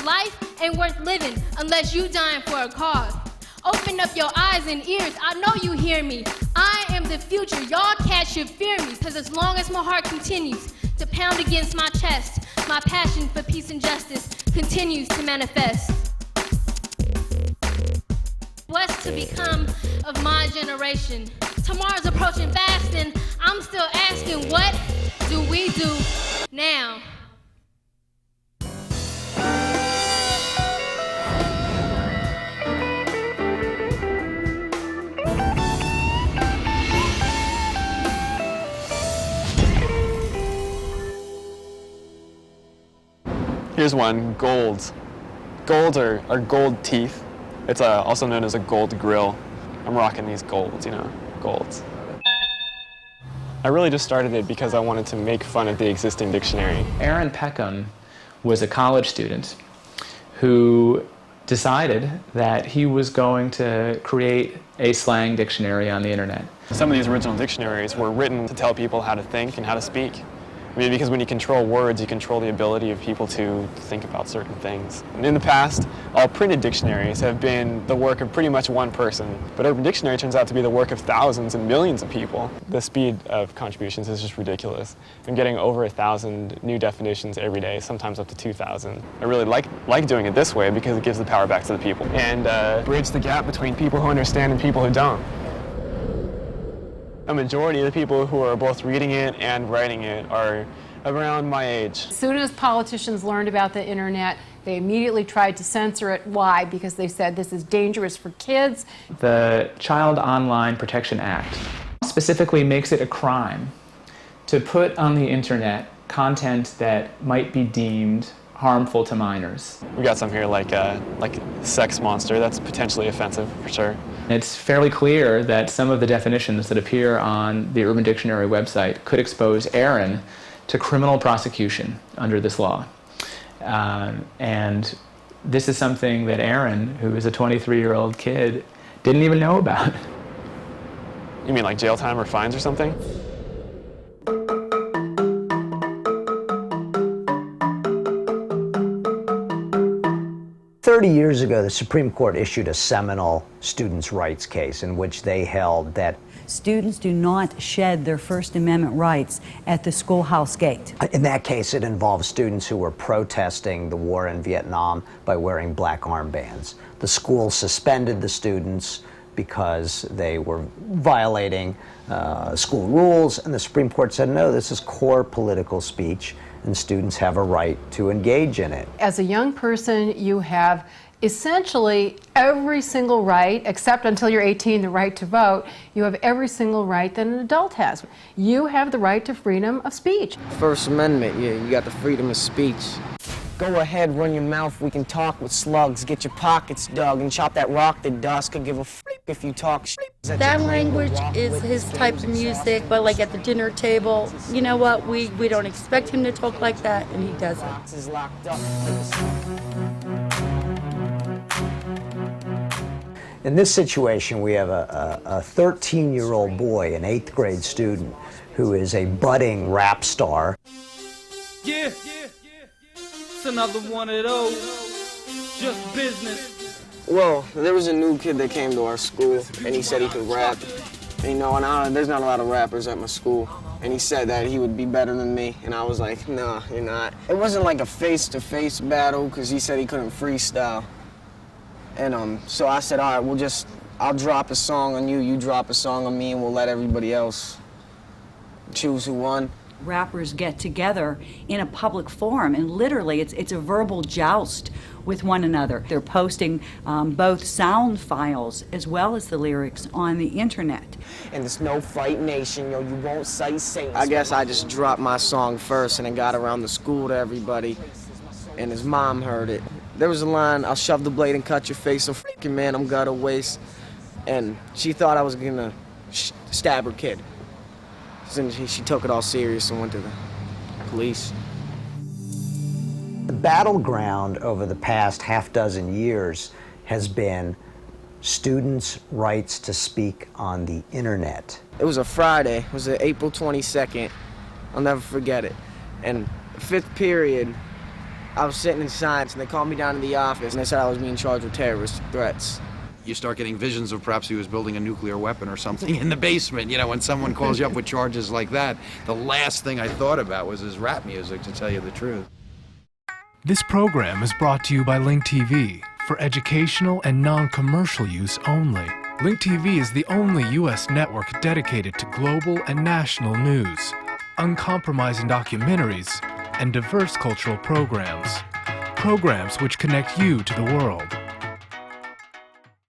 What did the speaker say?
life ain't worth living unless you dying for a cause. Open up your eyes and ears, I know you hear me. I am the future, y'all cats should fear me, cause as long as my heart continues to pound against my chest, my passion for peace and justice continues to manifest. Blessed to become of my generation. Tomorrow's approaching fast and I'm still asking, what do we do now? Here's one, gold. Gold are gold teeth. It's also known as a gold grill. I'm rocking these golds, you know, golds. I really just started it because I wanted to make fun of the existing dictionary. Aaron Peckham was a college student who decided that he was going to create a slang dictionary on the internet. Some of these original dictionaries were written to tell people how to think and how to speak. I mean, because when you control words, you control the ability of people to think about certain things. And in the past, all printed dictionaries have been the work of pretty much one person, but Urban Dictionary turns out to be the work of thousands and millions of people. The speed of contributions is just ridiculous. I'm getting over 1,000 new definitions every day, sometimes up to 2,000. I really like doing it this way because it gives the power back to the people and bridge the gap between people who understand and people who don't. A majority of the people who are both reading it and writing it are around my age. As soon as politicians learned about the internet, they immediately tried to censor it. Why? Because they said this is dangerous for kids. The Child Online Protection Act specifically makes it a crime to put on the internet content that might be deemed harmful to minors. We got some here like sex monster. That's potentially offensive for sure. It's fairly clear that some of the definitions that appear on the Urban Dictionary website could expose Aaron to criminal prosecution under this law. And this is something that Aaron, who is a 23-year-old kid, didn't even know about. You mean like jail time or fines or something? 30 years ago, the Supreme Court issued a seminal students' rights case in which they held that students do not shed their First Amendment rights at the schoolhouse gate. In that case, it involved students who were protesting the war in Vietnam by wearing black armbands. The school suspended the students because they were violating school rules, and the Supreme Court said, no, this is core political speech, and students have a right to engage in it. As a young person, you have essentially every single right, except until you're 18, the right to vote. You have every single right that an adult has. You have the right to freedom of speech. First Amendment, yeah, you got the freedom of speech. Go ahead, run your mouth, we can talk with slugs, get your pockets dug, and chop that rock to dust, could give a f*** if you talk sh**. That language is his type of music, but like at the dinner table, you know what, we don't expect him to talk like that, and he doesn't. In this situation, we have a 13-year-old boy, an 8th grade student, who is a budding rap star. Yeah. It's another one of those, just business. Well, there was a new kid that came to our school, and he said he could rap. And, you know, and there's not a lot of rappers at my school. And he said that he would be better than me, and I was like, nah, you're not. It wasn't like a face-to-face battle, because he said he couldn't freestyle. And so I said, all right, I'll drop a song on you, you drop a song on me, and we'll let everybody else choose who won. Rappers get together in a public forum, and literally it's a verbal joust with one another. They're posting both sound files as well as the lyrics on the internet. And this no fight nation, yo, you won't say saints. I guess I just dropped my song first, and it got around the school to everybody, and his mom heard it. There was a line, I'll shove the blade and cut your face, so freaking man, I'm gonna waste. And she thought I was gonna stab her kid. And she took it all serious and went to the police. The battleground over the past half-dozen years has been students' rights to speak on the internet. It was a Friday, it was April 22nd. I'll never forget it. And 5th period, I was sitting in science, and they called me down to the office, and they said I was being charged with terrorist threats. You start getting visions of perhaps he was building a nuclear weapon or something in the basement. You know, when someone calls you up with charges like that, the last thing I thought about was his rap music, to tell you the truth. This program is brought to you by Link TV for educational and non-commercial use only. Link TV is the only U.S. network dedicated to global and national news, uncompromising documentaries, and diverse cultural programs. Programs which connect you to the world.